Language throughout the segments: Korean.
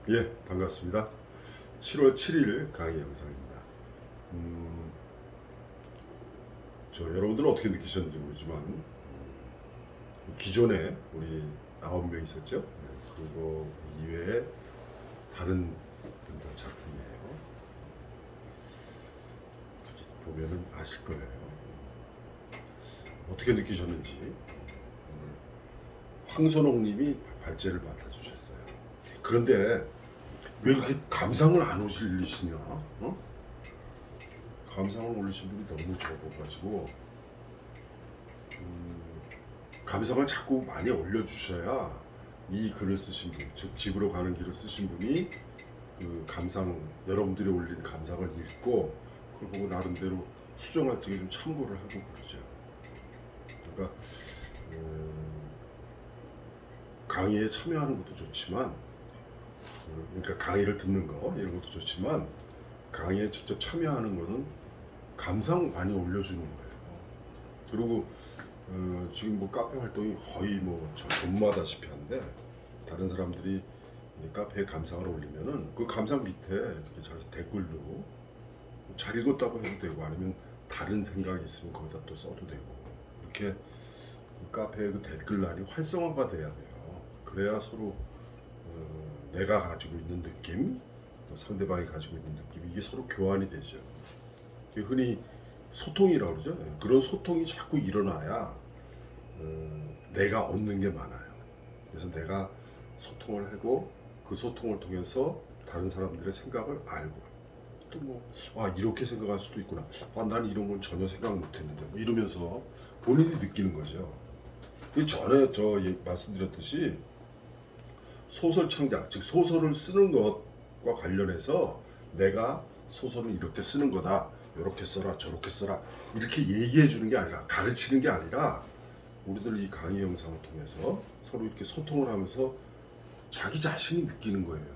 예, 반갑습니다. 7월 7일 강의 영상입니다. 여러분들은 어떻게 느끼셨는지 모르지만, 기존에 우리 9명 있었죠? 네, 그리고 이외에 다른 분들 작품이에요. 보면은 아실 거예요. 어떻게 느끼셨는지. 황선홍님이 발제를 맡아주셨어요. 그런데 왜 이렇게 감상을 안 올리시냐? 어? 감상을 올리신 분이 너무 적어가지고 감상을 자꾸 많이 올려주셔야 이 글을 쓰신 분, 즉 집으로 가는 길을 쓰신 분이 그 감상, 여러분들이 올린 감상을 읽고 그걸 보고 나름대로 수정할 적에 좀 참고를 하고 그러죠. 그러니까 강의에 참여하는 것도 좋지만, 그러니까 강의를 듣는 거 이런 것도 좋지만 강의에 직접 참여하는 거는 감상 많이 올려주는 거예요. 그리고 지금 뭐 카페 활동이 거의 저 전무하다시피 한데, 다른 사람들이 카페에 감상을 올리면은 그 감상 밑에 이렇게 자기 댓글도 잘 읽었다고 해도 되고, 아니면 다른 생각이 있으면 거기다 또 써도 되고, 이렇게 카페의 그 댓글란이 활성화가 돼야 돼요. 그래야 서로 내가 가지고 있는 느낌, 또 상대방이 가지고 있는 느낌, 이게 서로 교환이 되죠. 흔히 소통이라고 그러죠. 그런 소통이 자꾸 일어나야 내가 얻는 게 많아요. 그래서 내가 소통을 하고 그 소통을 통해서 다른 사람들의 생각을 알고, 또 이렇게 생각할 수도 있구나. 난 이런 건 전혀 생각 못했는데, 이러면서 본인이 느끼는 거죠. 전에 말씀드렸듯이 소설 창작, 즉 소설을 쓰는 것과 관련해서 내가 소설을 이렇게 쓰는 거다, 이렇게 써라, 저렇게 써라, 이렇게 얘기해 주는 게 아니라, 가르치는 게 아니라, 우리들 이 강의 영상을 통해서 서로 이렇게 소통을 하면서 자기 자신이 느끼는 거예요.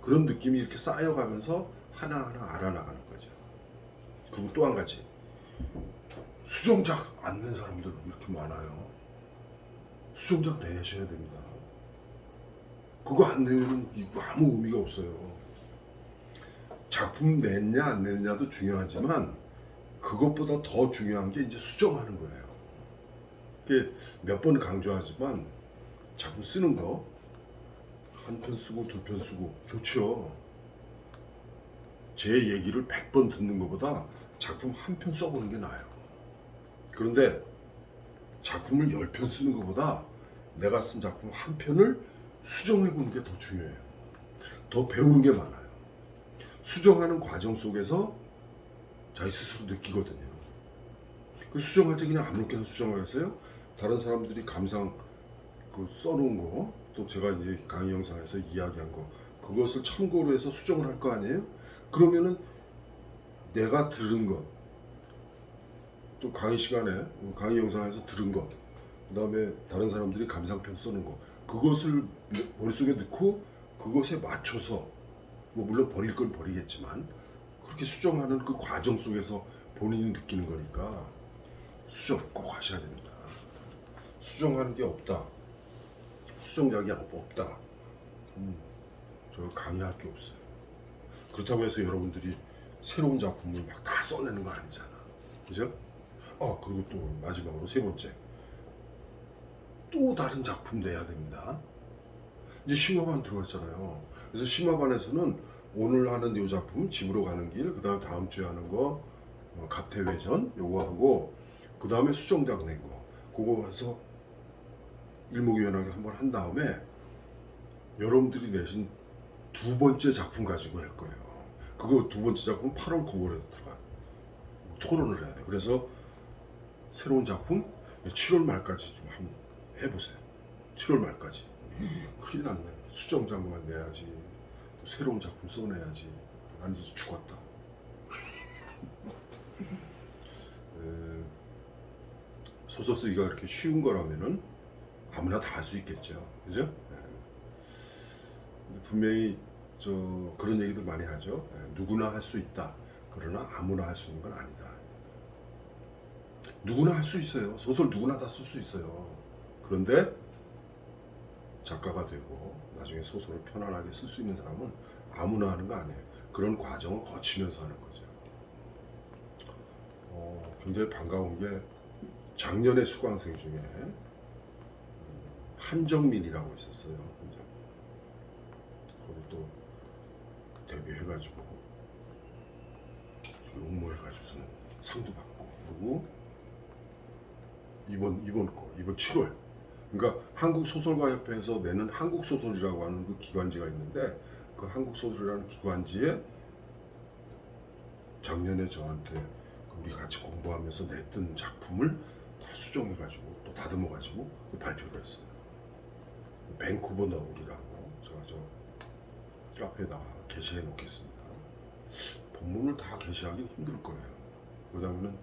그런 느낌이 이렇게 쌓여가면서 하나하나 알아나가는 거죠. 그리고 또 한 가지, 수정작 안 낸 사람들 이렇게 많아요. 수정작 내셔야 됩니다. 그거 안 내면 이거 아무 의미가 없어요. 작품 냈냐 안 냈냐도 중요하지만 그것보다 더 중요한 게 이제 수정하는 거예요. 그게 몇 번 강조하지만, 작품 쓰는 거 한 편 쓰고 두 편 쓰고 좋죠. 제 얘기를 100번 듣는 것보다 작품 한 편 써보는 게 나아요. 그런데 작품을 10편 쓰는 것보다 내가 쓴 작품 한 편을 수정해보는 게 더 중요해요. 더 배우는 게 많아요. 수정하는 과정 속에서 자기 스스로 느끼거든요. 그 수정할 때 그냥 아무렇게나 수정하겠어요? 다른 사람들이 감상 써놓은 거, 또 제가 이제 강의 영상에서 이야기한 거, 그것을 참고로 해서 수정을 할 거 아니에요? 그러면은 내가 들은 것, 또 강의 시간에 강의 영상에서 들은 것, 그 다음에 다른 사람들이 감상평 쓰는 거, 그것을 머릿속에 넣고 그것에 맞춰서, 물론 버릴 건 버리겠지만 그렇게 수정하는 그 과정 속에서 본인이 느끼는 거니까 수정 꼭 하셔야 됩니다. 수정하는 게 없다, 수정작이 없다, 저 강의할 게 없어요. 그렇다고 해서 여러분들이 새로운 작품을 막 다 써내는 거 아니잖아, 그죠? 그리고 또 마지막으로 세 번째, 또 다른 작품 내야 됩니다. 이제 심화반 들어왔잖아요. 그래서 심화반에서는 오늘 하는 이 작품 집으로 가는 길, 그 다음 다음 주에 하는 거 갑태회전 요거 하고, 그 다음에 수정작 낸 거, 그거 해서 일목요연하게 한번 한 다음에 여러분들이 내신 두 번째 작품 가지고 할 거예요. 그거 두 번째 작품 8월 9월에 들어가 토론을 해야 돼요. 그래서 새로운 작품 7월 말까지 좀 한번 해보세요. 7월 말까지. 큰일 났네. 수정작만 내야지, 또 새로운 작품 써내야지. 난 이제 죽었다. 소설 쓰기가 그렇게 쉬운 거라면은 아무나 다 할 수 있겠죠, 그죠? 분명히 그런 얘기들 많이 하죠. 누구나 할 수 있다. 그러나 아무나 할 수 있는 건 아니다. 누구나 할 수 있어요. 소설 누구나 다 쓸 수 있어요. 그런데 작가가 되고 나중에 소설을 편안하게 쓸 수 있는 사람은 아무나 하는 거 아니에요. 그런 과정을 거치면서 하는 거죠. 굉장히 반가운 게 작년에 수강생 중에 한정민이라고 있었어요. 거기 또 데뷔해가지고 응모해가지고서는 상도 받고, 그리고 이번 7월, 그러니까 한국소설가협회에서 내는 한국소설이라고 하는 그 기관지가 있는데, 그 한국소설이라는 기관지에 작년에 저한테 우리 같이 공부하면서 냈던 작품을 다 수정해가지고 또 다듬어가지고 발표를 했어요. 밴쿠버 너울이라고 제가 저 카페에다가 게시해 놓겠습니다. 본문을 다 게시하기 힘들 거예요. 왜냐하면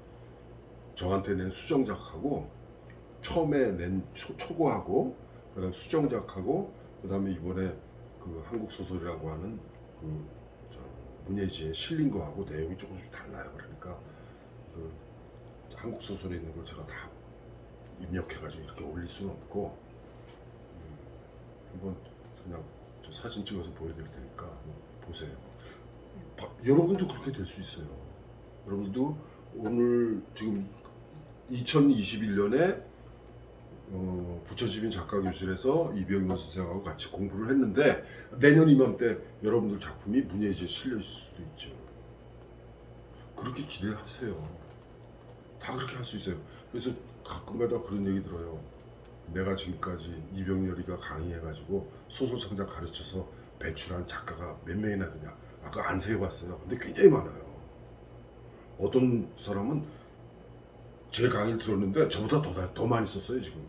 저한테 낸 수정작하고 처음에 낸 초고하고 그다음 수정작하고 그다음에 이번에 그 한국소설이라고 하는 그 문예지에 실린 거하고 내용이 조금씩 달라요. 그러니까 그 한국 소설에 있는 걸 제가 다 입력해가지고 이렇게 올릴 수는 없고, 한번 그냥 저 사진 찍어서 보여드릴 테니까 보세요. 여러분도 그렇게 될 수 있어요. 여러분도 오늘 지금 2021년에 부처지빈 작가교실에서 이병헌 선생하고 같이 공부를 했는데, 내년 이맘때 여러분들 작품이 문예지에 실려 있을 수도 있죠. 그렇게 기대를 하세요. 다 그렇게 할 수 있어요. 그래서 가끔가다 그런 얘기 들어요. 내가 지금까지 이병렬이가 강의해가지고 소설 창작 가르쳐서 배출한 작가가 몇 명이나 되냐? 아까 안 세어봤어요. 근데 굉장히 많아요. 어떤 사람은 제 강의를 들었는데 저보다 더 많이 썼어요. 지금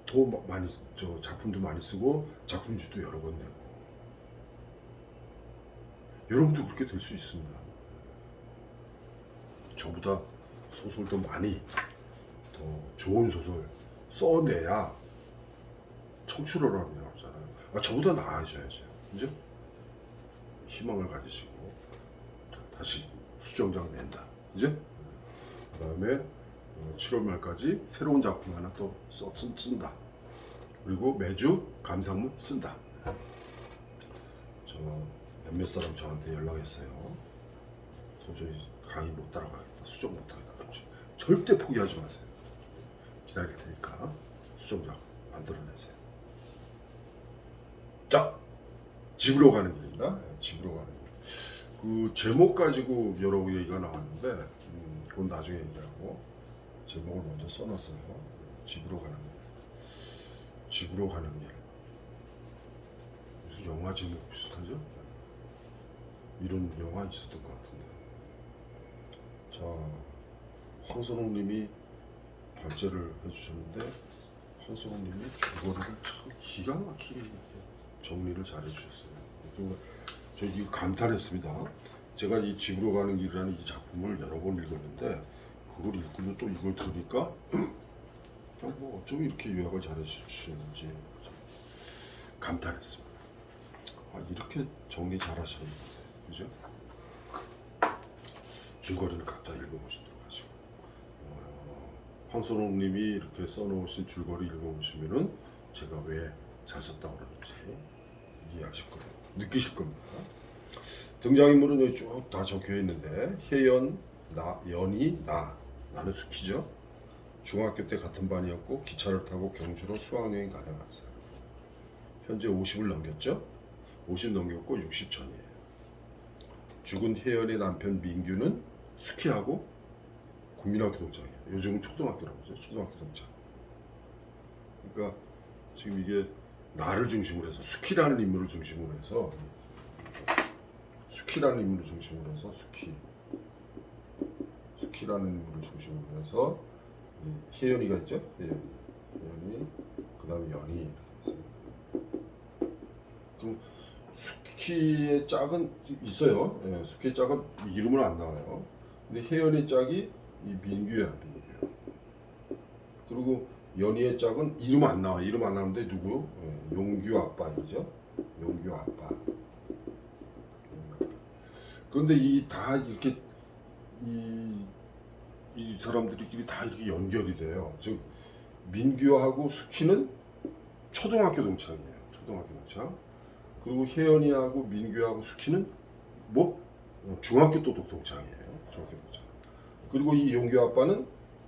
더 많이, 저 작품도 많이 쓰고 작품집도 여러 권 내고. 여러분도 그렇게 될 수 있습니다. 저보다 소설도 많이 더 좋은 소설 써내야 청출어라고 나오잖아요. 저보다 나아져야죠. 그죠? 희망을 가지시고 다시 수정작 낸다. 그죠? 그 다음에 7월 말까지 새로운 작품 하나 또 쓴다. 그리고 매주 감상문 쓴다. 저 몇몇 사람 저한테 연락했어요. 도저히 강의 못 따라가겠다. 수정 못 하겠다. 그렇지. 절대 포기하지 마세요. 기다릴 테니까 수정작 만들어내세요. 자, 집으로 가는 길입니다. 네, 집으로 가는 길. 그 제목 가지고 여러 얘기가 나왔는데 그건 나중에 얘기하고, 제목을 먼저 써놨어요. 집으로 가는 길. 집으로 가는 길. 무슨 영화 제목 비슷하죠? 이런 영화 있었던 것 같은데. 자, 황선홍님이 발제를 해주셨는데, 황선홍님이 줄거리를 참 기가 막히게 정리를 잘 해주셨어요. 저 이거 감탄했습니다. 제가 이 집으로 가는 길이라는 이 작품을 여러 번 읽었는데, 그걸 읽고 또 이걸 들으니까 뭐 어쩜 이렇게 요약을 잘 해주시는지 감탄했습니다. 이렇게 정리 잘 하시는 것 같아요. 그죠? 줄거리는 각자 읽어보시도록 하시고, 황선홍 님이 이렇게 써놓으신 줄거리 읽어보시면은 제가 왜 잘 썼다고 그러는지 이해하실 거예요. 느끼실 겁니다. 등장인물은 여기 쭉 다 적혀 있는데, 혜연, 연희, 나는 수키죠. 중학교 때 같은 반이었고 기차를 타고 경주로 수학여행 다녀갔어요. 현재 50을 넘겼죠. 50 넘겼고 60 전이에요. 죽은 혜연의 남편 민규는 수키하고 국민학교 동창이에요. 요즘은 초등학교라고 하죠. 초등학교 동창. 그러니까 지금 이게 나를 중심으로 해서 수키라는 인물을 중심으로 해서 수키라는 인물을 중심으로 해서 혜연이가 있죠. 혜연이, 그 다음에 연희. 그럼 수키의 짝은 있어요. 수키의 짝은 이름은 안 나와요. 근데 혜연의 짝이 이 민규야. 그리고 연희의 짝은 이름 안 나와. 이름 안 나오는데 누구? 용규 아빠이죠. 용규 아빠. 그런데 이 다 이렇게 이 사람들끼리 다 이렇게 연결이 돼요. 즉 민규하고 수키는 초등학교 동창이에요. 초등학교 동창. 그리고 혜연이하고 민규하고 수키는 뭐 중학교 또 동창이에요. 중학교 동창. 그리고 이 용규 아빠는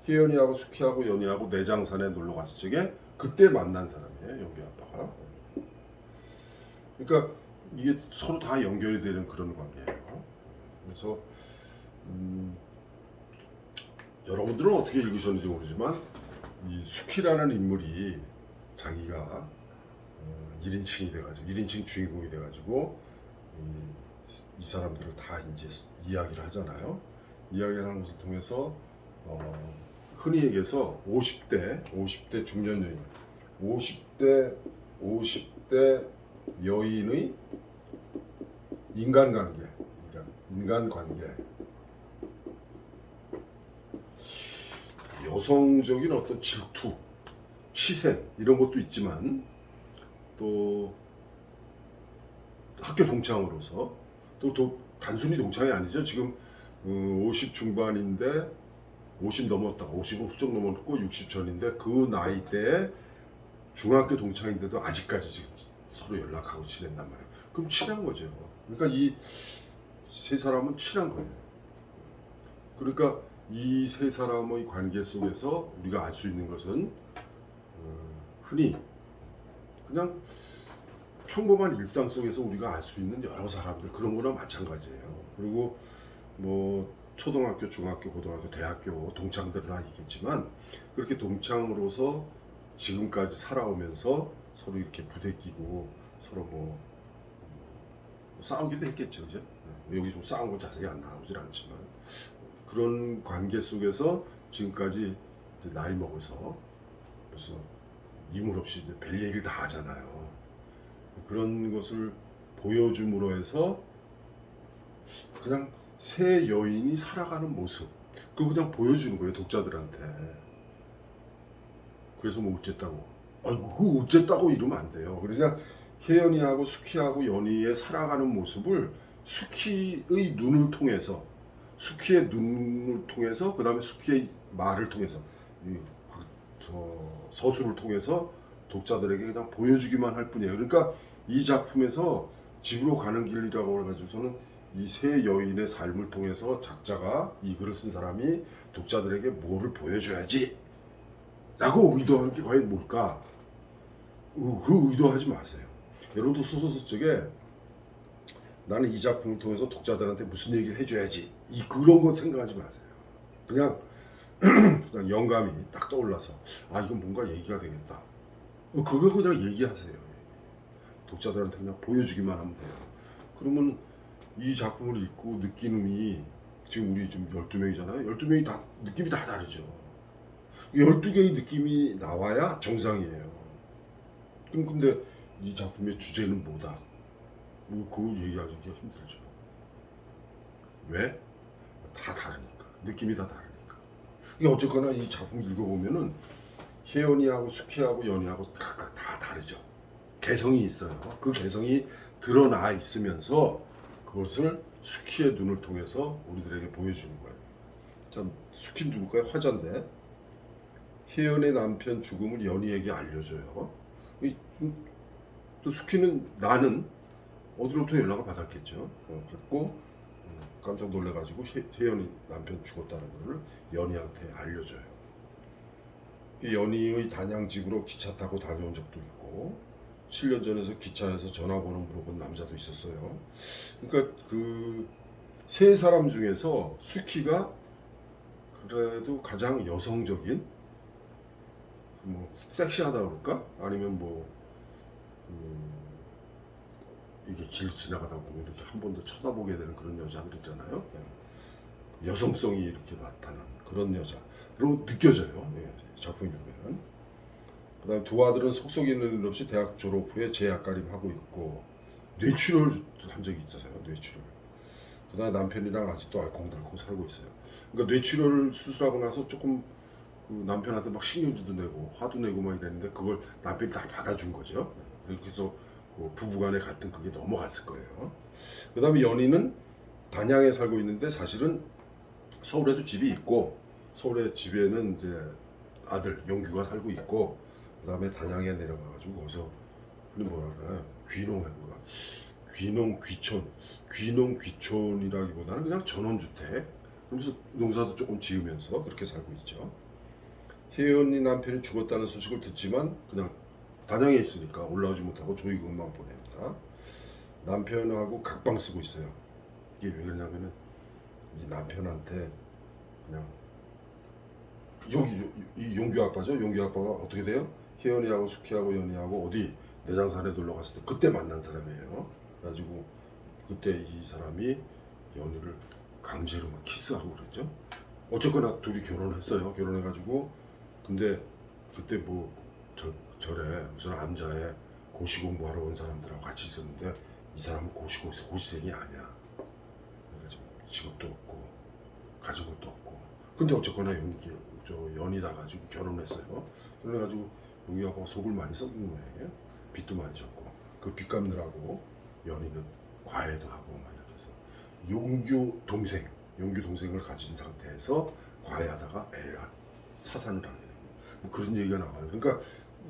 혜연이하고 수키하고 연희하고 내장산에 놀러 갔을 적에 그때 만난 사람이에요. 용규 아빠가. 그러니까 이게 서로 다 연결이 되는 그런 관계예요. 그래서 여러분들은 어떻게 읽으셨는지 모르지만 이 수키라는 인물이 자기가 1인칭이 돼가지고 1인칭 주인공이 돼가지고 이 사람들을 다 이제 이야기를 하잖아요. 이야기를 하는 것을 통해서 흔히 얘기해서 50대 중년 여인, 50대 여인의 인간관계, 여성적인 어떤 질투, 희생 이런 것도 있지만 또 학교 동창으로서 또 단순히 동창이 아니죠. 지금 50 중반인데 50 넘었다가 50은 훌쩍 넘었고 60 전인데 그 나이 때에 중학교 동창인데도 아직까지 지금 서로 연락하고 지낸단 말이에요. 그럼 친한 거죠. 그러니까 이 세 사람은 친한 거예요. 그러니까 이 세 사람의 관계 속에서 우리가 알 수 있는 것은 흔히 그냥 평범한 일상 속에서 우리가 알 수 있는 여러 사람들 그런 거나 마찬가지예요. 그리고 뭐 초등학교, 중학교, 고등학교, 대학교 동창들은 다 있겠지만 그렇게 동창으로서 지금까지 살아오면서 서로 이렇게 부대끼고 서로 뭐 싸우기도 했겠죠, 그죠? 여기 좀 싸운 거 자세히 안 나오질 않지만 그런 관계 속에서 지금까지 이제 나이 먹어서 벌써 이물 없이 이제 별 얘기를 다 하잖아요. 그런 것을 보여줌으로 해서 그냥 새 여인이 살아가는 모습 그거 그냥 보여주는 거예요, 독자들한테. 그래서 뭐 어쨌다고 아이고 그 어쨌다고 이러면 안 돼요. 그러니까 혜연이하고 수키하고 연희의 살아가는 모습을 수키의 눈을 통해서 수키의 눈을 통해서 그 다음에 수키의 말을 통해서 서술을 통해서 독자들에게 그냥 보여주기만 할 뿐이에요. 그러니까 이 작품에서 집으로 가는 길이라고 해가지고서는 이 세 여인의 삶을 통해서 작자가 이 글을 쓴 사람이 독자들에게 뭐를 보여줘야지 라고 의도한 게 과연 뭘까? 그 의도하지 마세요. 여러분도 소설 쓸 적에 나는 이 작품을 통해서 독자들한테 무슨 얘기를 해줘야지 그런 거 생각하지 마세요. 그냥 그냥 영감이 딱 떠올라서 이건 뭔가 얘기가 되겠다. 그걸 그냥 얘기하세요. 독자들한테 그냥 보여주기만 하면 돼요. 그러면 이 작품을 읽고 느끼는 지금 우리 지금 12명이잖아요. 12명이 다 느낌이 다 다르죠. 12개의 느낌이 나와야 정상이에요. 근데 이 작품의 주제는 뭐다? 그걸 얘기하기가 힘들죠. 왜? 다 다르니까. 느낌이 다 다르니까. 이게 어쨌거나 이 작품 읽어보면은 혜연이하고 수키하고 연희하고 각각 다 다르죠. 개성이 있어요. 그 개성이 드러나 있으면서 그것을 수키의 눈을 통해서 우리들에게 보여주는 거예요. 참 수키는 누굴까요? 화자인데 혜연의 남편 죽음을 연희에게 알려줘요. 또 수키는 나는 어디로부터 연락을 받았겠죠. 받고 깜짝 놀래가지고 혜연이 남편 죽었다는 것을 연희한테 알려줘요. 연희의 단양집으로 기차 타고 다녀온 적도 있고 7년 전에서 기차에서 전화번호 물어본 남자도 있었어요. 그러니까 그 세 사람 중에서 수키가 그래도 가장 여성적인 뭐 섹시하다 그럴까? 아니면 뭐 이게 길 지나가다 보면 이렇게 한 번 더 쳐다보게 되는 그런 여자들 있잖아요. 여성성이 이렇게 나타나는 그런 여자로 느껴져요. 작품이 보면. 그다음 두 아들은 속속 있는 일 없이 대학 졸업 후에 제약가림 하고 있고 뇌출혈 한 적이 있어요. 뇌출혈. 그다음 남편이랑 아직도 알콩달콩 살고 있어요. 그러니까 뇌출혈 수술하고 나서 조금 그 남편한테 막 신경질도 내고 화도 내고 막 이랬는데 그걸 남편이 다 받아준 거죠. 그렇게 해서 그 부부간의 갈등 그게 넘어갔을 거예요. 그다음에 연희는 단양에 살고 있는데 사실은 서울에도 집이 있고 서울의 집에는 이제 아들 용규가 살고 있고 그다음에 단양에 내려가가지고 거기서 뭐라 그러나 귀농해가 귀농 귀촌 귀농 귀촌이라기보다는 그냥 전원주택 그러면서 농사도 조금 지으면서 그렇게 살고 있죠. 혜연이 남편이 죽었다는 소식을 듣지만 그냥 단양에 있으니까 올라오지 못하고 조의금만 보냅니다. 남편하고 각방 쓰고 있어요. 이게 왜 그러냐면은 이 남편한테 그냥 여기 이 용규 아빠죠. 용규 아빠가 어떻게 돼요? 혜연이하고 수키하고 연희하고 어디 내장산에 놀러 갔을 때 그때 만난 사람이에요. 그래가지고 그때 이 사람이 연희를 강제로 막 키스하고 그랬죠. 어쨌거나 둘이 결혼했어요. 결혼해가지고 근데 그때 뭐 절에 무슨 암자에 고시 공부하러 온 사람들하고 같이 있었는데 이 사람은 고시생이 아니야. 그래서 직업도 없고 가진 것도 없고. 근데 어쨌거나 연이다 가지고 결혼했어요. 그래가지고 용기 아빠가 속을 많이 썩은 거예요. 빚도 많이 졌고 그 빚 갚느라고 연이는 과외도 하고 막 이렇게 해서 용규 동생을 가진 상태에서 과외하다가 애가 사산을 하게 되고 뭐 그런 얘기가 나와요. 그러니까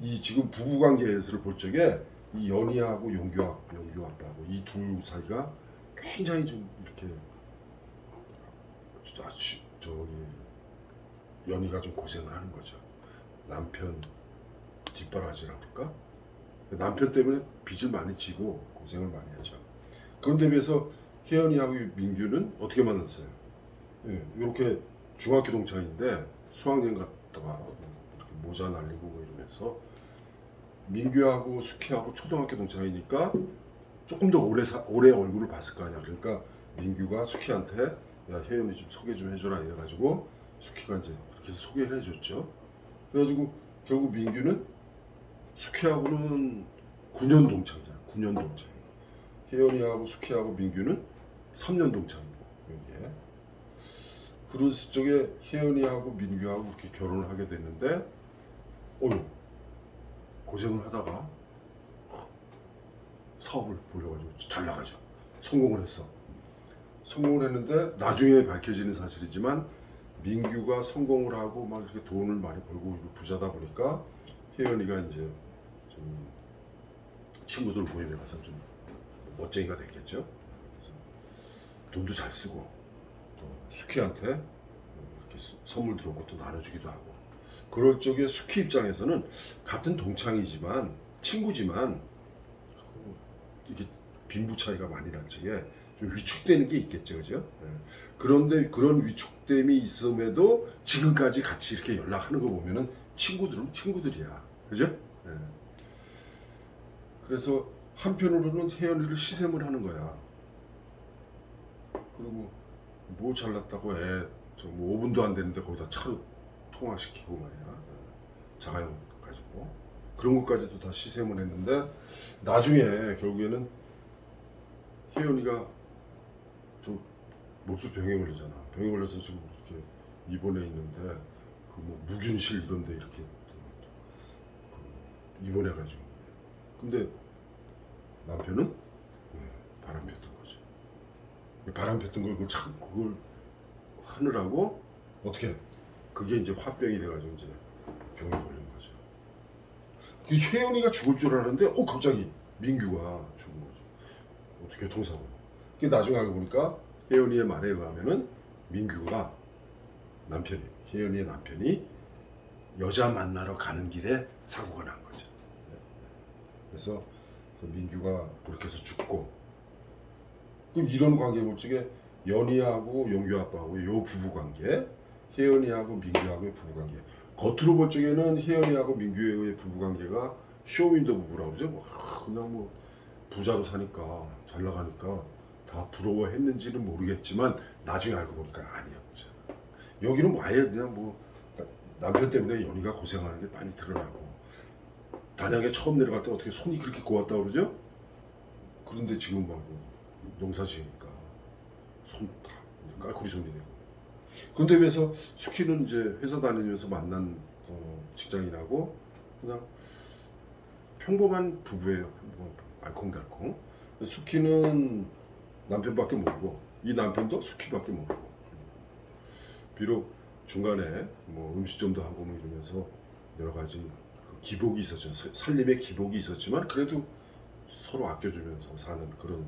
이 지금 부부 관계를 볼 적에 이 연희하고 용규 아빠하고 이 둘 사이가 굉장히 좀 이렇게 저기 연희가 좀 고생을 하는 거죠. 남편 뒷바라지라고 그럴까? 남편 때문에 빚을 많이 지고 고생을 많이 하죠. 그런데 비해서 혜연이하고 민규는 어떻게 만났어요? 예, 이렇게 중학교 동창인데 수학여행 갔다가 이렇게 모자 날리고 뭐 이러면서 민규하고 수키하고 초등학교 동창이니까 조금 더 오래 얼굴을 봤을 거 아니야. 그러니까 민규가 수키한테 야 혜연이 좀 소개 좀 해줘라 이래가지고 수키가 이제 그렇게 해서 소개를 해줬죠. 그래가지고 결국 민규는 수키하고는 9년 동창이잖아. 9년 동창. 혜연이하고 수키하고 민규는 3년 동창이고 여기에. 그런 쪽에 혜연이하고 민규하고 그렇게 결혼을 하게 됐는데 고생을 하다가 사업을 벌여가지고 잘 나가죠. 성공을 했어. 성공을 했는데 나중에 밝혀지는 사실이지만 민규가 성공을 하고 막 이렇게 돈을 많이 벌고 부자다 보니까 혜연이가 이제 좀 친구들 모임에 가서 좀 멋쟁이가 됐겠죠. 그래서 돈도 잘 쓰고 또 수키한테 이렇게 선물 들어온 것도 나눠주기도 하고 그럴 적에 수키 입장에서는 같은 동창이지만 친구지만 이게 빈부 차이가 많이 날 적에 좀 위축되는 게 있겠죠, 그죠? 예. 그런데 그런 위축됨이 있음에도 지금까지 같이 이렇게 연락하는 거 보면은 친구들은 친구들이야, 그죠? 예. 그래서 한편으로는 혜연이를 시샘을 하는 거야. 그리고 뭐 잘났다고 뭐 5분도 안 되는데 거기다 차로 통화시키고 말이야. 자가용 가지고 그런 것까지도 다 시샘을 했는데 나중에 결국에는 혜연이가 좀 몹시 병에 걸리잖아. 병에 걸려서 지금 이렇게 입원해 있는데 그 뭐 무균실 이런데 이렇게 입원해가지고 근데 남편은 바람 폈던 거죠. 바람 폈던 걸 그걸 하느라고 어떻게 그게 이제 화병이 돼가지고 이제 병에 걸린 거죠. 그 혜연이가 죽을 줄 알았는데 갑자기 민규가 죽은 거죠. 어떻게 교통사고로. 그 나중에 알고 보니까 혜연이의 말에 의하면은 민규가 혜연이의 남편이 여자 만나러 가는 길에 사고가 난 거죠. 그래서 민규가 그렇게 해서 죽고 그럼 이런 관계 볼 적에 연희하고 용규 아빠하고의 요 부부 관계 혜연이하고 민규하고의 부부 관계 겉으로 볼 적에는 혜연이하고 민규의 부부 관계가 쇼윈도 부부라고 그러죠. 그냥 뭐 부자로 사니까 잘 나가니까 다 부러워했는지는 모르겠지만 나중에 알고 보니까 아니었죠. 여기는 아예 그냥 뭐 남편 때문에 연희가 고생하는 게 많이 드러나고 단양에 처음 내려갈 때 어떻게 손이 그렇게 고왔다 그러죠? 그런데 지금 막 농사 지으니까 손 다 깔꾸리 손이 되고 그런데 비해서 수키는 이제 회사 다니면서 만난 직장인하고 그냥 평범한 부부예요. 알콩달콩. 수키는 남편밖에 모르고 이 남편도 수키밖에 모르고 비록 중간에 뭐 음식점도 하고 뭐 이러면서 여러 가지 그 기복이 있었죠. 살림에 기복이 있었지만 그래도 서로 아껴주면서 사는 그런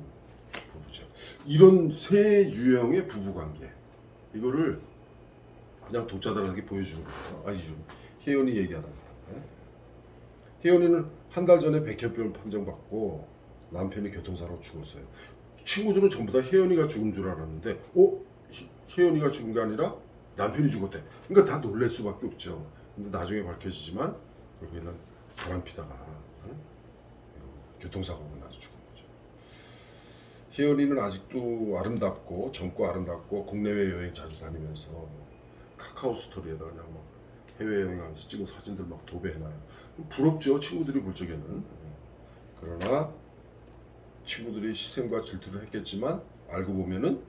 부부죠. 이런 세 유형의 부부 관계 이거를 그냥 독자들에게 보여주는 거예요. 아니 좀 혜연이 얘기하다. 혜연이는 한 달 전에 백혈병 판정받고 남편이 교통사고로 죽었어요. 친구들은 전부 다 혜연이가 죽은 줄 알았는데, 혜연이가 죽은 게 아니라 남편이 죽었대. 그러니까 다 놀랄 수밖에 없죠. 근데 나중에 밝혀지지만 결국에는 바람 피다가 교통사고가 나서 죽은 거죠. 혜연이는 아직도 아름답고 젊고 아름답고 국내외 여행 자주 다니면서 카카오 스토리에다 그냥 막 해외 여행하면서 찍은 사진들 막 도배해놔요. 부럽죠, 친구들이 볼 적에는. 그러나 친구들이 시샘과 질투를 했겠지만 알고 보면은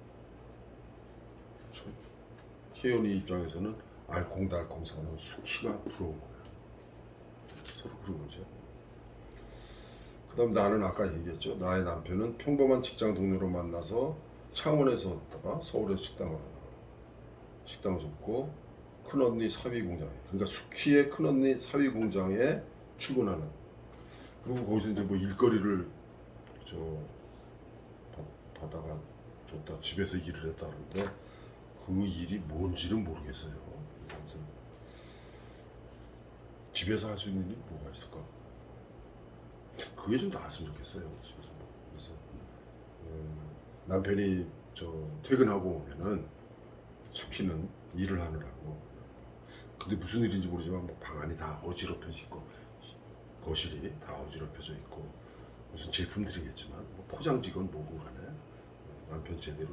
혜연이 입장에서는 알콩달콩 사는 수키가 부러운 거예요. 서로 그런 거죠. 그 다음 나는 아까 얘기했죠. 나의 남편은 평범한 직장 동료로 만나서 창원에서 왔다가 서울에서 식당을 접고 큰언니 사위공장에, 그러니까 수키의 큰언니 사위공장에 출근하는, 그리고 거기서 이제 뭐 일거리를 받아가 줬다, 집에서 일을 했다는데 그 일이 뭔지는 모르겠어요. 아무튼 집에서 할 수 있는 일이 뭐가 있을까? 그게 좀 나았으면 좋겠어요. 집에서. 그래서 남편이 퇴근하고 오면은 수키는 일을 하느라고. 근데 무슨 일인지 모르지만 뭐 방안이 다 어지럽혀져 있고 거실이 다 어지럽혀져 있고 무슨 제품들이겠지만 뭐 포장지건 뭐고 간에 남편 제대로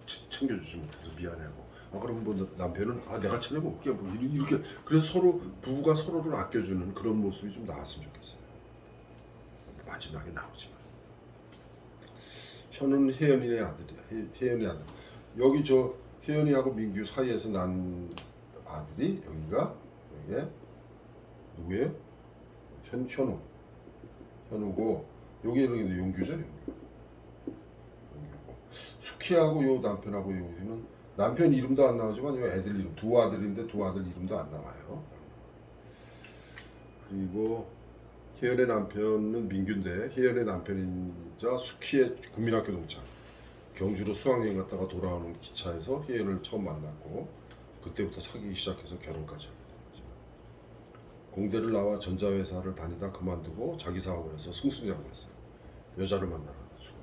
챙겨주지 못해서 미안해하고, 그럼 뭐 남편은 내가 챙겨볼게 뭐 이렇게, 그래서 서로 부부가 서로를 아껴주는 그런 모습이 좀 나왔으면 좋겠어요. 마지막에 나오지만 현우는 혜연이의 아들이야. 혜연이 아들. 여기 혜연이하고 민규 사이에서 난 아들이 여기에 누구예요? 현우고 여기는 용규죠. 용규고. 수키하고 요 남편하고 여기는 남편 이름도 안 나오지만 요 애들 이름, 두 아들인데 두 아들 이름도 안 나와요. 그리고 혜연의 남편은 민규인데 혜연의 남편이자 수키의 국민학교 동창. 경주로 수학여행 갔다가 돌아오는 기차에서 혜연을 처음 만났고 그때부터 사귀기 시작해서 결혼까지 합니다. 공대를 나와 전자회사를 다니다 그만두고 자기 사업을 해서 승승장구했어요. 여자를 만나러 가지고.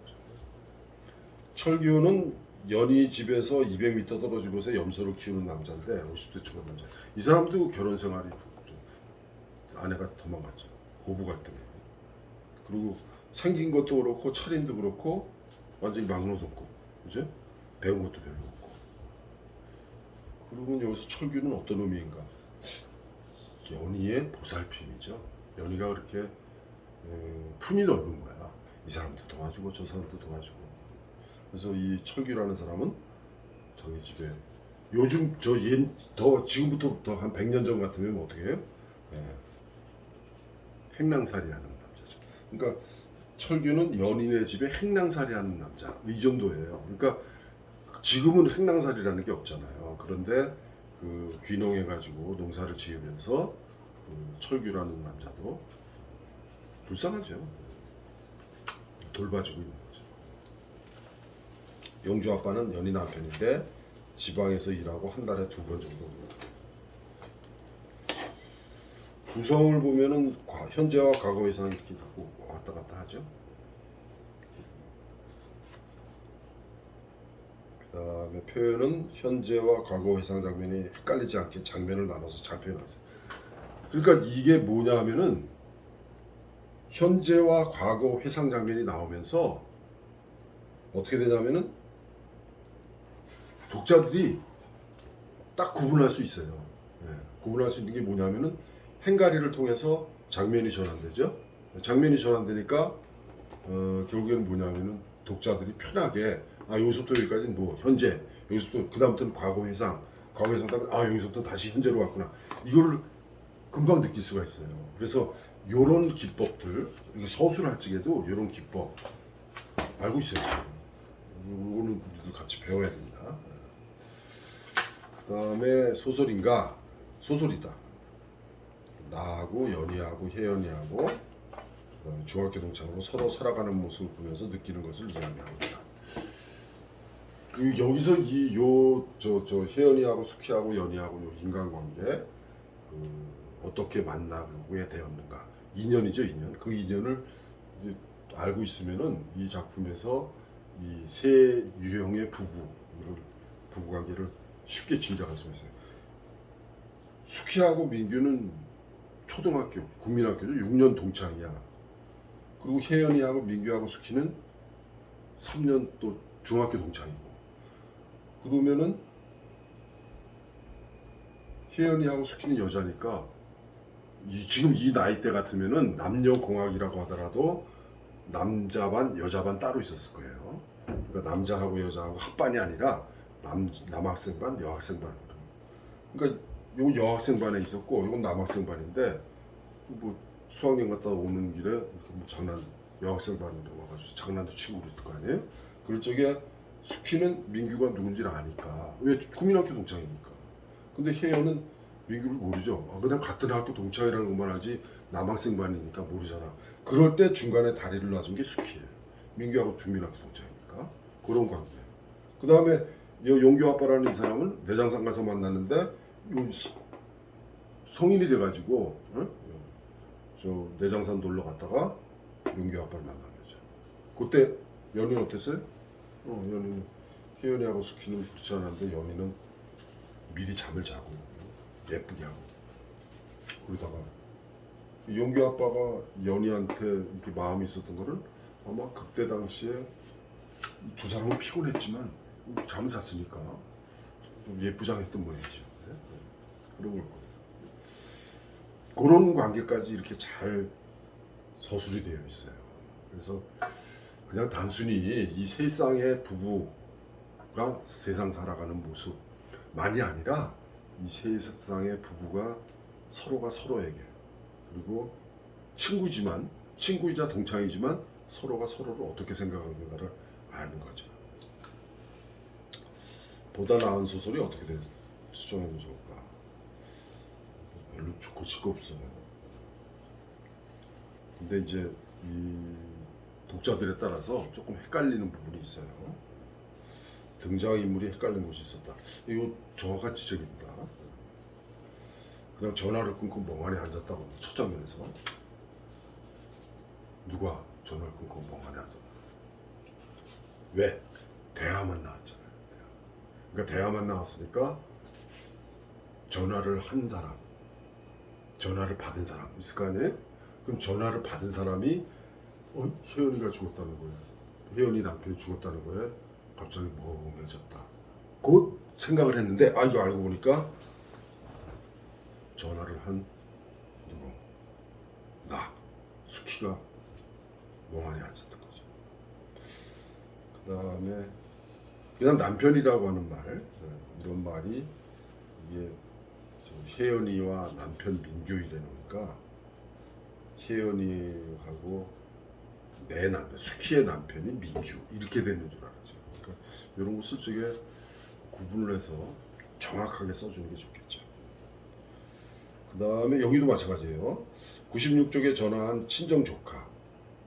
철규는 연희 집에서 200m 떨어진 곳에 염소를 키우는 남자인데 50대 초반 남자. 이 사람도 결혼 생활이 아내가 도망갔죠. 고부갈 때문에. 그리고 생긴 것도 그렇고 차림도 그렇고 완전히 막노동급, 그죠? 배운 것도 별로 없고. 그리고 여기서 철규는 어떤 의미인가? 연희의 보살핌이죠. 연희가 그렇게 품이 넓은 거야. 이 사람도 도와주고 저 사람도 도와주고. 그래서 이 철규라는 사람은 저희 집에 요즘 지금부터 더 한 100년 전 같으면 어떻게 해요? 행랑살이 하는 남자죠. 그러니까 철규는 연인의 집에 행랑살이 하는 남자, 이 정도예요. 그러니까 지금은 행랑살이라는 게 없잖아요. 그런데 그 귀농해가지고 농사를 지으면서 그 철규라는 남자도 불쌍하죠. 돌봐주고 있는 거죠. 영주 아빠는 연희 남편인데 지방에서 일하고 한 달에 2번 정도 옵니다. 구성을 보면은 현재와 과거 예상 이렇게 갖고 왔다 갔다 하죠. 그 다음에 표현은 현재와 과거 회상 장면이 헷갈리지 않게 장면을 나눠서 잘 표현하세요. 그러니까 이게 뭐냐 하면은 현재와 과거 회상 장면이 나오면서 어떻게 되냐면은 독자들이 딱 구분할 수 있어요. 구분할 수 있는 게 뭐냐면은 행가리를 통해서 장면이 전환되죠. 장면이 전환되니까 결국에는 뭐냐면은 독자들이 편하게 여기서부터 여기까지는 뭐 현재, 여기서부터 그 다음부터는 과거 회상 다음에 여기서부터 다시 현재로 왔구나. 이거를 금방 느낄 수가 있어요. 그래서 요런 기법들, 서술할 적에도 요런 기법 알고 있어요. 이거는 같이 배워야 됩니다. 그 다음에 소설이다. 나하고 연희하고 혜연이하고 중학교 동창으로 서로 살아가는 모습을 보면서 느끼는 것을 이야기합니다. 여기서 저 혜연이하고 숙희하고 연희하고 요 인간관계 어떻게 만나게 되었는가, 인연이죠, 인연. 그 인연을 이제 알고 있으면은 이 작품에서 이 세 유형의 부부관계를 쉽게 짐작할 수 있어요. 숙희하고 민규는 초등학교, 국민학교죠. 6년 동창이야. 그리고 혜연이하고 민규하고 숙희는 3년 또 중학교 동창이고. 그러면은 혜연이하고 숙희는 여자니까 지금 이 나이대 같으면은 남녀공학이라고 하더라도 남자 반, 여자 반 따로 있었을 거예요. 그러니까 남자하고 여자하고 합반이 아니라 남학생 반, 여학생 반. 그러니까 이건 여학생 반에 있었고 이건 남학생 반인데 뭐 수학여행 갔다 오는 길에 이렇게 뭐 여학생 반에 와가지고 장난도 치고 그랬을 거 아니에요? 그럴 적에 숙희는 민규가 누군지를 아니까. 왜? 국민학교 동창이니까. 근데 혜연은 민규를 모르죠. 그냥 같은 학교 동창이라는 것만 하지 남학생 반이니까 모르잖아. 그럴 때 중간에 다리를 놔준 게 숙희예요. 민규하고 국민학교 동창이니까. 그런 관계. 그 다음에 용규 아빠라는 이 사람은 내장산 가서 만났는데 성인이 돼가지고 저 내장산 놀러 갔다가 용규 아빠를 만난 거죠. 그때 연희는 어땠어요? 연희는 혜연이하고 숙희는 그렇지 않았는데 연희는 미리 잠을 자고 예쁘게 하고 그러다가 용규 아빠가 연희한테 이렇게 마음이 있었던 거를 아마 그때 당시에 두 사람은 피곤했지만 잠을 잤으니까 좀 예쁘장했던 모양이죠. 네? 그런 걸 거예요. 그런 관계까지 이렇게 잘 서술이 되어 있어요. 그래서 그냥 단순히 이 세상의 부부가 세상 살아가는 모습만이 아니라 이 세상의 부부가 서로가 서로에게 그리고 친구이자 동창이지만 서로가 서로를 어떻게 생각하는가를 아는 거죠. 보다 나은 소설이 어떻게 수정하면 좋을까? 별로 고칠 거 없어요. 근데 이제 이 독자들에 따라서 조금 헷갈리는 부분이 있어요. 등장인물이 헷갈리는 곳이 있었다. 이거 정확한 지적입니다. 그냥 전화를 끊고 멍하니 앉았다고 첫 장면에서 누가 전화를 끊고 멍하니 앉았다. 왜? 대화만 나왔잖아요. 그러니까 대화만 나왔으니까 전화를 한 사람, 전화를 받은 사람 있을 거 아니에요? 그럼 전화를 받은 사람이 혜연이가 죽었다는 거예요. 혜연이 남편이 죽었다는 거예요. 갑자기 멍해졌다. 곧 생각을 했는데 이거 알고 보니까 전화를 한 누구? 나, 숙희가 멍하니 앉았던 거죠. 그 다음에 그냥 남편이라고 하는 말, 이런 말이 이게 혜연이와 남편 민규이라니까 혜연이하고 내 남편, 숙희의 남편이 민규 이렇게 되는 줄 알았죠. 그러니까 이런 거 쓸 적에 구분을 해서 정확하게 써주는 게 좋겠죠. 그 다음에 여기도 마찬가지예요. 96쪽에 전화한 친정 조카,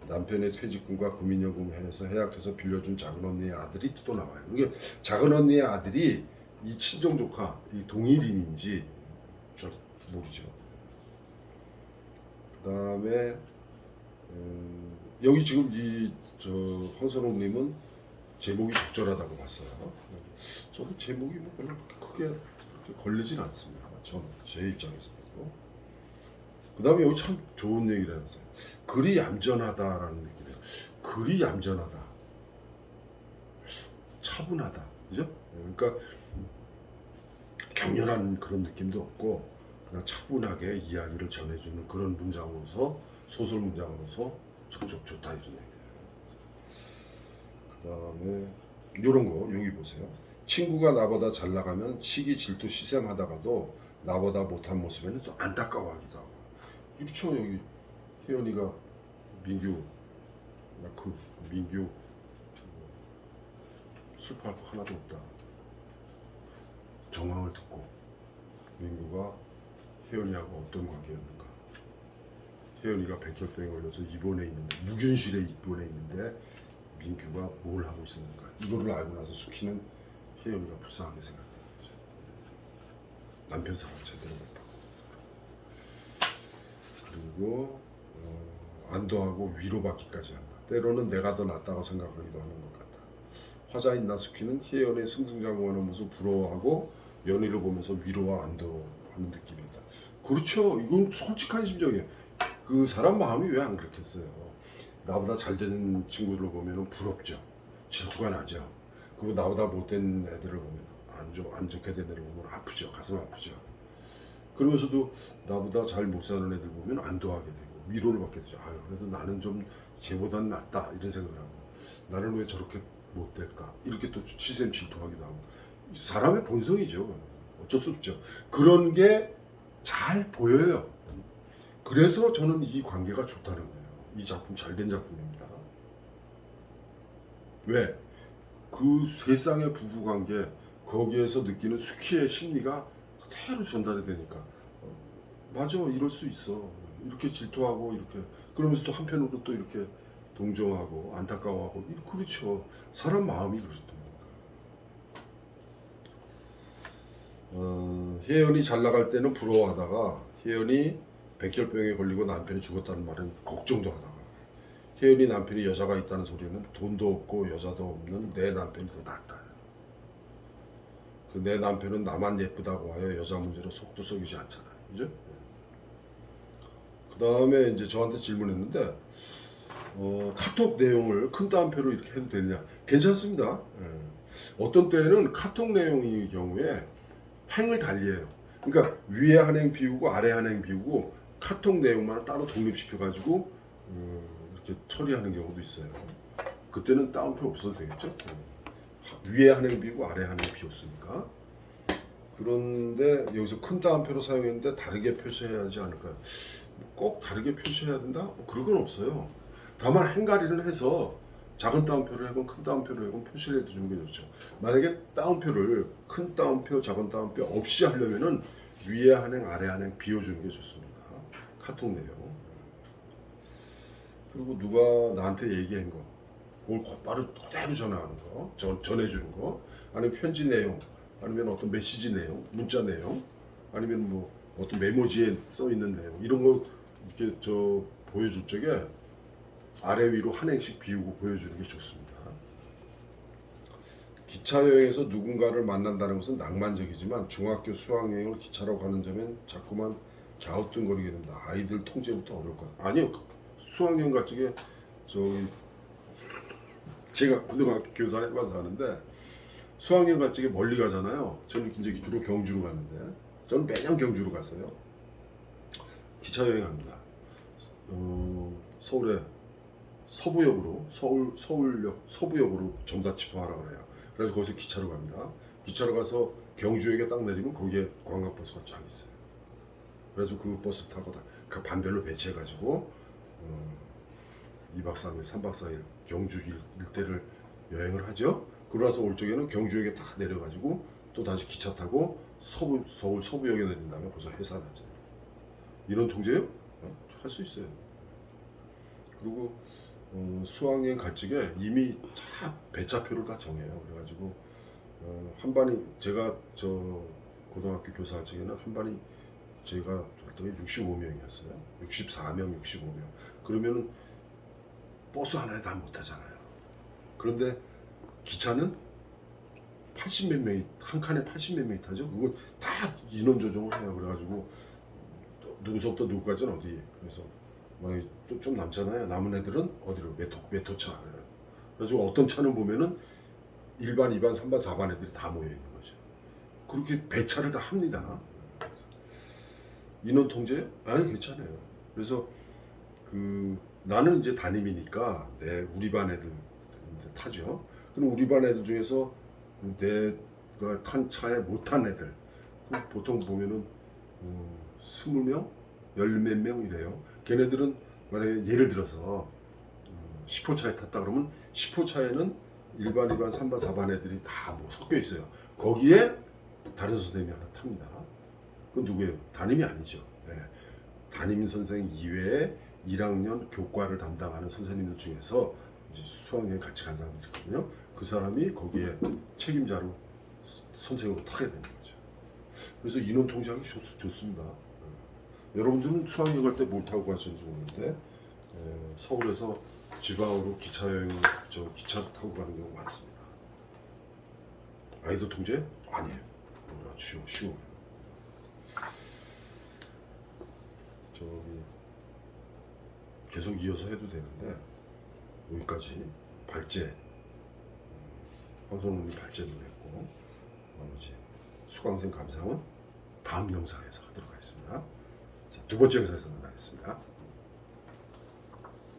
남편의 퇴직금과 국민연금 해서 해약해서 빌려준 작은 언니의 아들이 또 나와요. 이게 작은 언니의 아들이 이 친정 조카, 이 동일인인지 잘 모르죠. 그 다음에 여기 지금 황선홍님은 제목이 적절하다고 봤어요. 저는 제목이 뭐 별로 크게 걸리진 않습니다. 제 입장에서도. 그 다음에 여기 참 좋은 얘기를 해보세요. 글이 얌전하다라는 얘기예요. 글이 얌전하다. 차분하다. 그죠? 그러니까 격렬한 그런 느낌도 없고 그냥 차분하게 이야기를 전해주는 그런 문장으로서 소설 문장으로서 척척 좋다 이런 얘기예요. 그 다음에 이런 거 여기 보세요. 친구가 나보다 잘 나가면 시기 질투 시샘하다가도 나보다 못한 모습에는 또 안타까워하기도 하고. 그렇죠. 여기 혜연이가 민규 슬퍼할 거 하나도 없다. 정황을 듣고 민규가 혜연이하고 어떤 관계였는가 혜연이가 백혈병에 걸려서 입원해 있는데, 무균실에 입원해 있는데 민규가 뭘 하고 있었는가. 이거를 알고 나서 수키는 혜연이가 불쌍하게 생각해요. 남편 사랑 제대로 못 받고, 그리고 안도하고 위로받기까지 한다. 때로는 내가 더 낫다고 생각하기도 하는 것 같다. 화자인 나수키는 혜연의 승승장구하는 모습 부러워하고 연희를 보면서 위로와 안도하는 느낌이었다. 그렇죠. 이건 솔직한 심정이에요. 그 사람 마음이 왜 안 그렇겠어요. 나보다 잘된 친구들을 보면 부럽죠. 질투가 나죠. 그리고 나보다 못된 애들을 보면 안 좋게 된 애를 보면 아프죠. 가슴 아프죠. 그러면서도 나보다 잘 못 사는 애들 보면 안도하게 되고 위로를 받게 되죠. 아유, 그래도 나는 좀 쟤보단 낫다 이런 생각을 하고, 나는 왜 저렇게 못 될까 이렇게 또 치샘 질투하기도 하고. 사람의 본성이죠. 어쩔 수 없죠. 그런 게 잘 보여요. 그래서 저는 이 관계가 좋다는 거예요. 이 작품 잘된 작품입니다. 왜? 그 세상의 부부관계, 거기에서 느끼는 수키의 심리가 그대로 전달이 되니까 맞아, 이럴 수 있어. 이렇게 질투하고 이렇게 그러면서 또 한편으로 또 이렇게 동정하고 안타까워하고, 그렇죠. 사람 마음이 그렇습니다. 혜연이 잘 나갈 때는 부러워하다가 혜연이 백혈병에 걸리고 남편이 죽었다는 말은 걱정도 하다가, 혜연이 남편이 여자가 있다는 소리는 돈도 없고 여자도 없는 내 남편이 더 낫다. 그 내 남편은 나만 예쁘다고 하여 여자 문제로 속도 썩이지 않잖아요. 그죠? 그 다음에 이제 저한테 질문했는데, 카톡 내용을 큰 따옴표로 이렇게 해도 되느냐? 괜찮습니다. 어떤 때는 카톡 내용의 경우에 행을 달리해요. 그러니까 위에 한 행 비우고 아래 한 행 비우고 카톡 내용만 따로 독립시켜 가지고 이렇게 처리하는 경우도 있어요. 그때는 따옴표 없어도 되겠죠. 위에 한 행 비우고 아래 한 행 비웠으니까. 그런데 여기서 큰 따옴표로 사용했는데 다르게 표시해야 하지 않을까요? 꼭 다르게 표시해야 된다? 그런 건 없어요. 다만 행가리를 해서 작은 따옴표를 하건 큰 따옴표를 하건 표시를 해주는 게 좋죠. 만약에 따옴표를 큰 따옴표, 작은 따옴표 없이 하려면은 위에 한 행, 아래 한 행 비워주는 게 좋습니다. 카톡 내용. 그리고 누가 나한테 얘기한 거, 그걸 곧바로 그대로 전화하는 거, 전해주는 거, 아니면 편지 내용, 아니면 어떤 메시지 내용, 문자 내용, 아니면 뭐 어떤 메모지에 써 있는 내용, 이런 거 이렇게 보여줄 적에 아래 위로 한 행씩 비우고 보여주는 게 좋습니다. 기차 여행에서 누군가를 만난다는 것은 낭만적이지만 중학교 수학여행을 기차로 가는 점엔 자꾸만 갸우뚱거리게 됩니다. 아이들 통제부터 어려울 것 같아요. 아니요, 수학여행 갈 적에 제가 고등학교 교사를 해봐서 하는데, 수학여행 갈 적에 멀리 가잖아요. 저는 이제 주로 경주로 가는데, 저는 매년 경주로 갔어요. 기차 여행합니다. 서울에 서부역으로 서울역 서부역으로 정다치포하라고 그래요. 그래서 거기서 기차로 갑니다. 기차로 가서 경주역에 딱 내리면 거기에 관광버스가 쫙 있어요. 그래서 그 버스 타고 그 반별로 배치해가지고 2박 3일, 3박 4일 경주 일대를 여행을 하죠. 그러고서 올 적에는 경주역에 딱 내려가지고 또 다시 기차 타고 서울 서부역에 내린 다음에 거기서 해산하죠. 이런 통제요? 할 수 있어요. 그리고 수학여행 갈 적에 이미 배차표를 다 정해요. 그래가지고 한 반이, 제가 고등학교 교사할 적에는 한 반이 제가 할 적에 65명이었어요. 64명, 65명. 그러면은 버스 하나에 다 못 타잖아요. 그런데 기차는 80 몇 명이, 한 칸에 80 몇 명이 타죠. 그걸 다 인원 조정을 해요. 그래가지고 누구서부터 누구까지는 어디, 그래서 또 좀 남잖아요. 남은 애들은 어디로, 몇 호차. 그래가지고 어떤 차는 보면은 1반, 2반, 3반, 4반 애들이 다 모여 있는 거죠. 그렇게 배차를 다 합니다. 인원 통제? 아니, 괜찮아요. 그래서 나는 이제 담임이니까 우리 반 애들 타죠. 그럼 우리 반 애들 중에서 내가 탄 차에 못 탄 애들, 보통 보면은 20명, 열 몇 명 이래요. 걔네들은 만약에 예를 들어서 10호차에 탔다 그러면 10호차에는 1반, 2반, 3반, 4반 애들이 다 섞여 있어요. 거기에 다른 선생님이 하나 탑니다. 그건 누구예요? 담임이 아니죠. 네. 담임 선생 이외에 1학년 교과를 담당하는 선생님들 중에서 이제 수학여행 같이 간 사람이 있거든요. 그 사람이 거기에 책임자로 선생으로 타게 되는 거죠. 그래서 인원 통제하기 좋습니다. 여러분들은 수학여행 갈 때 뭘 타고 가시는지 모르는데 서울에서 지방으로 기차 여행, 기차 타고 가는 경우 많습니다. 아이도 통제? 아니에요. 아주 쉬워요. 저기 계속 이어서 해도 되는데 여기까지 발제, 황선웅이 발제도 했고 나머지 수강생 감상은 다음 영상에서 하도록 하겠습니다. 자, 두 번째 영상에서 만나겠습니다.